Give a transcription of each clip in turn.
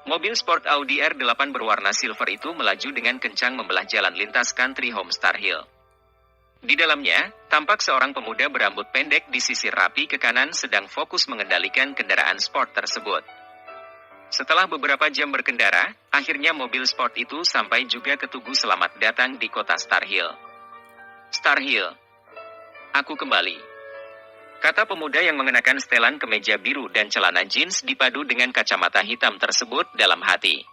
Mobil sport Audi R8 berwarna silver itu melaju dengan kencang membelah jalan lintas Country Home Star Hill. Di dalamnya, tampak seorang pemuda berambut pendek disisir rapi ke kanan sedang fokus mengendalikan kendaraan sport tersebut. Setelah beberapa jam berkendara, akhirnya mobil sport itu sampai juga ke Tugu Selamat Datang di kota Star Hill. Star Hill. Aku kembali. Kata pemuda yang mengenakan setelan kemeja biru dan celana jeans dipadu dengan kacamata hitam tersebut dalam hati.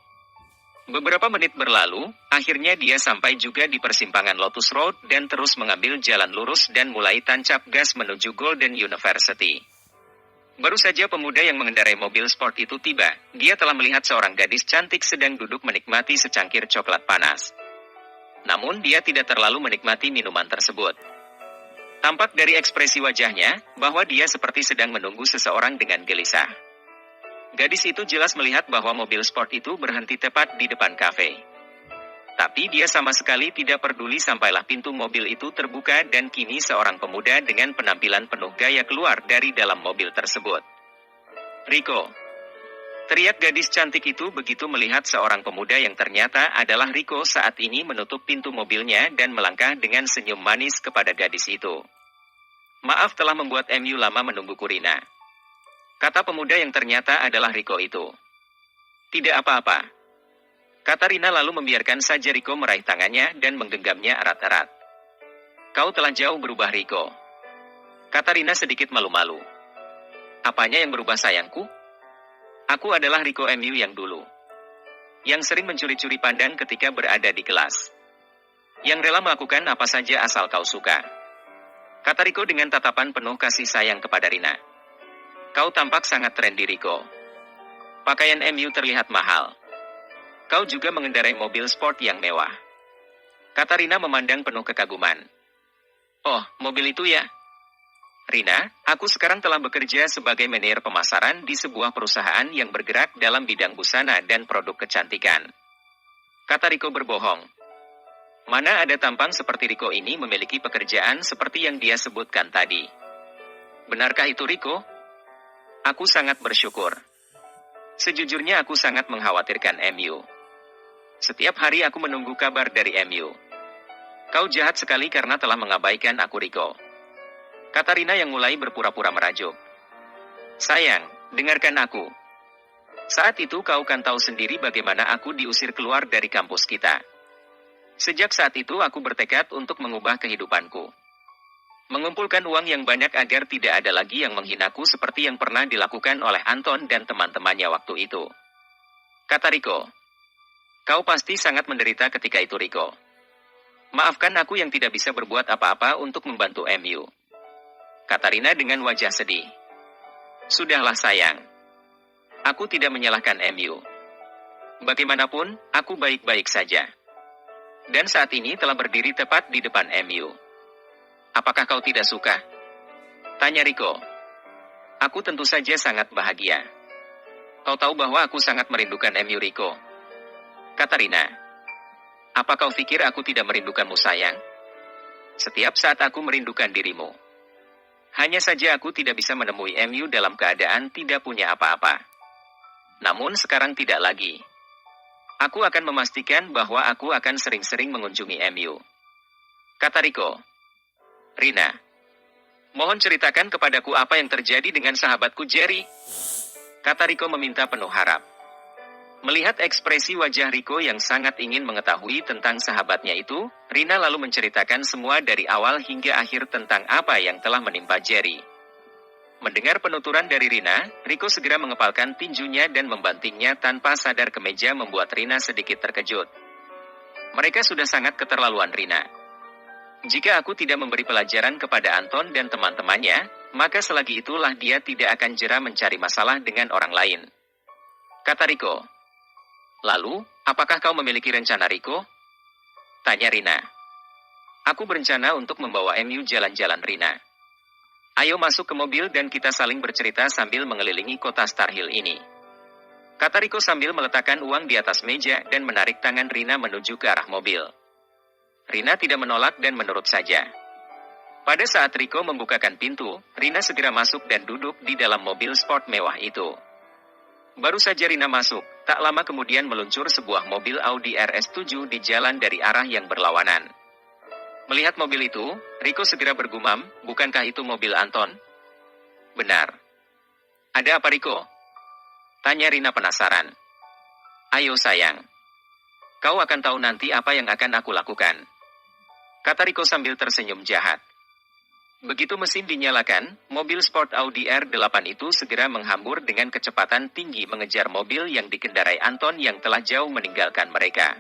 Beberapa menit berlalu, akhirnya dia sampai juga di persimpangan Lotus Road dan terus mengambil jalan lurus dan mulai tancap gas menuju Golden University. Baru saja pemuda yang mengendarai mobil sport itu tiba, dia telah melihat seorang gadis cantik sedang duduk menikmati secangkir coklat panas. Namun dia tidak terlalu menikmati minuman tersebut. Tampak dari ekspresi wajahnya, bahwa dia seperti sedang menunggu seseorang dengan gelisah. Gadis itu jelas melihat bahwa mobil sport itu berhenti tepat di depan kafe. Tapi dia sama sekali tidak peduli sampailah pintu mobil itu terbuka dan kini seorang pemuda dengan penampilan penuh gaya keluar dari dalam mobil tersebut. Rico. Teriak gadis cantik itu begitu melihat seorang pemuda yang ternyata adalah Rico saat ini menutup pintu mobilnya dan melangkah dengan senyum manis kepada gadis itu. Maaf telah membuat MU lama menunggu Kurina. Kata pemuda yang ternyata adalah Rico itu. Tidak apa-apa. Kata Rina lalu membiarkan saja Rico meraih tangannya dan menggenggamnya erat-erat. Kau telah jauh berubah Rico. Kata Rina sedikit malu-malu. Apanya yang berubah sayangku? Aku adalah Rico MU yang dulu. Yang sering mencuri-curi pandang ketika berada di kelas. Yang rela melakukan apa saja asal kau suka. Kata Rico dengan tatapan penuh kasih sayang kepada Rina. Kau tampak sangat trendy Rico. Pakaian MU terlihat mahal. Kau juga mengendarai mobil sport yang mewah. Kata Rina memandang penuh kekaguman. Oh, mobil itu ya? Rina, aku sekarang telah bekerja sebagai manajer pemasaran di sebuah perusahaan yang bergerak dalam bidang busana dan produk kecantikan. Kata Rico berbohong. Mana ada tampang seperti Rico ini memiliki pekerjaan seperti yang dia sebutkan tadi. Benarkah itu Rico? Aku sangat bersyukur. Sejujurnya aku sangat mengkhawatirkan MU. Setiap hari aku menunggu kabar dari MU. Kau jahat sekali karena telah mengabaikan aku Rico. Kata Rina yang mulai berpura-pura merajuk. Sayang, dengarkan aku. Saat itu kau kan tahu sendiri bagaimana aku diusir keluar dari kampus kita. Sejak saat itu aku bertekad untuk mengubah kehidupanku. Mengumpulkan uang yang banyak agar tidak ada lagi yang menghinaku seperti yang pernah dilakukan oleh Anton dan teman-temannya waktu itu. Kata Rico. Kau pasti sangat menderita ketika itu Rico. Maafkan aku yang tidak bisa berbuat apa-apa untuk membantu MU. Kata Rina dengan wajah sedih. Sudahlah sayang. Aku tidak menyalahkan MU. Bagaimanapun, aku baik-baik saja. Dan saat ini telah berdiri tepat di depan MU. Apakah kau tidak suka? Tanya Rico. Aku tentu saja sangat bahagia. Kau tahu bahwa aku sangat merindukan MU Rico. Kata Rina. Apa kau pikir aku tidak merindukanmu sayang? Setiap saat aku merindukan dirimu. Hanya saja aku tidak bisa menemui MU dalam keadaan tidak punya apa-apa. Namun sekarang tidak lagi. Aku akan memastikan bahwa aku akan sering-sering mengunjungi MU. Kata Rico. Rina. Mohon ceritakan kepadaku apa yang terjadi dengan sahabatku Jerry. Kata Rico meminta penuh harap. Melihat ekspresi wajah Rico yang sangat ingin mengetahui tentang sahabatnya itu, Rina lalu menceritakan semua dari awal hingga akhir tentang apa yang telah menimpa Jerry. Mendengar penuturan dari Rina, Rico segera mengepalkan tinjunya dan membantingnya tanpa sadar kemeja membuat Rina sedikit terkejut. Mereka sudah sangat keterlaluan Rina. Jika aku tidak memberi pelajaran kepada Anton dan teman-temannya, maka selagi itulah dia tidak akan jera mencari masalah dengan orang lain. Kata Rico. Lalu, apakah kau memiliki rencana Rico? Tanya Rina. Aku berencana untuk membawa MU jalan-jalan Rina. Ayo masuk ke mobil dan kita saling bercerita sambil mengelilingi kota Star Hill ini. Kata Rico sambil meletakkan uang di atas meja dan menarik tangan Rina menuju ke arah mobil. Rina tidak menolak dan menurut saja. Pada saat Rico membukakan pintu, Rina segera masuk dan duduk di dalam mobil sport mewah itu. Baru saja Rina masuk, tak lama kemudian meluncur sebuah mobil Audi RS7 di jalan dari arah yang berlawanan. Melihat mobil itu, Riko segera bergumam, bukankah itu mobil Anton? Benar. Ada apa Riko? Tanya Rina penasaran. Ayo sayang. Kau akan tahu nanti apa yang akan aku lakukan. Kata Riko sambil tersenyum jahat. Begitu mesin dinyalakan, mobil sport Audi R8 itu segera menghambur dengan kecepatan tinggi mengejar mobil yang dikendarai Anton yang telah jauh meninggalkan mereka.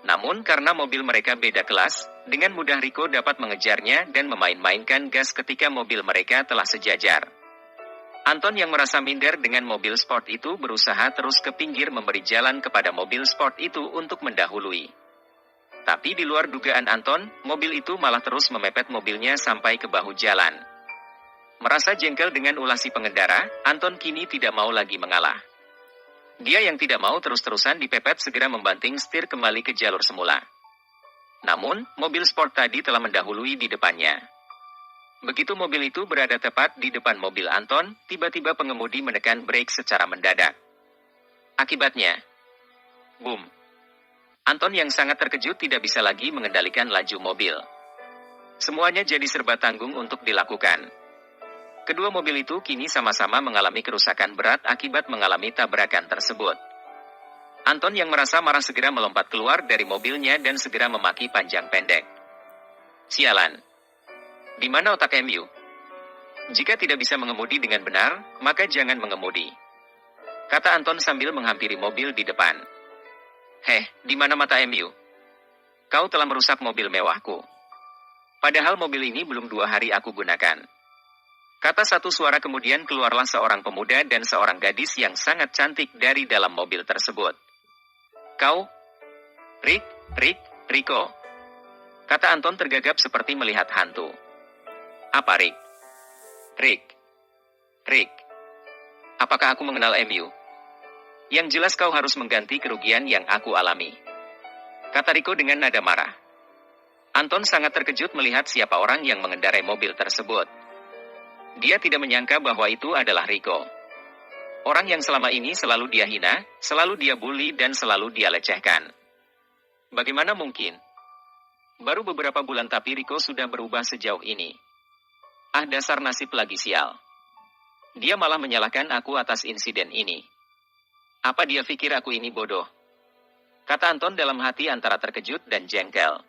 Namun karena mobil mereka beda kelas, dengan mudah Riko dapat mengejarnya dan memain-mainkan gas ketika mobil mereka telah sejajar. Anton yang merasa minder dengan mobil sport itu berusaha terus ke pinggir memberi jalan kepada mobil sport itu untuk mendahului. Tapi di luar dugaan Anton, mobil itu malah terus memepet mobilnya sampai ke bahu jalan. Merasa jengkel dengan ulah si pengendara, Anton kini tidak mau lagi mengalah. Dia yang tidak mau terus-terusan dipepet segera membanting setir kembali ke jalur semula. Namun, mobil sport tadi telah mendahului di depannya. Begitu mobil itu berada tepat di depan mobil Anton, tiba-tiba pengemudi menekan brake secara mendadak. Akibatnya, boom! Anton yang sangat terkejut tidak bisa lagi mengendalikan laju mobil. Semuanya jadi serba tanggung untuk dilakukan. Kedua mobil itu kini sama-sama mengalami kerusakan berat akibat mengalami tabrakan tersebut. Anton yang merasa marah segera melompat keluar dari mobilnya dan segera memaki panjang pendek. Sialan! Di mana otak MU? Jika tidak bisa mengemudi dengan benar, maka jangan mengemudi. Kata Anton sambil menghampiri mobil di depan. Heh, di mana mata MU? Kau telah merusak mobil mewahku. Padahal mobil ini belum 2 hari aku gunakan. Kata satu suara kemudian keluarlah seorang pemuda dan seorang gadis yang sangat cantik dari dalam mobil tersebut. Kau? Riko. Kata Anton tergagap seperti melihat hantu. Apa Rick? Rick. Apakah aku mengenal MU? Yang jelas kau harus mengganti kerugian yang aku alami. Kata Riko dengan nada marah. Anton sangat terkejut melihat siapa orang yang mengendarai mobil tersebut. Dia tidak menyangka bahwa itu adalah Riko. Orang yang selama ini selalu dia hina, selalu dia bully dan selalu dia lecehkan. Bagaimana mungkin? Baru beberapa bulan tapi Riko sudah berubah sejauh ini. Ah, dasar nasib lagi sial. Dia malah menyalahkan aku atas insiden ini. Apa dia pikir aku ini bodoh? Kata Anton dalam hati antara terkejut dan jengkel.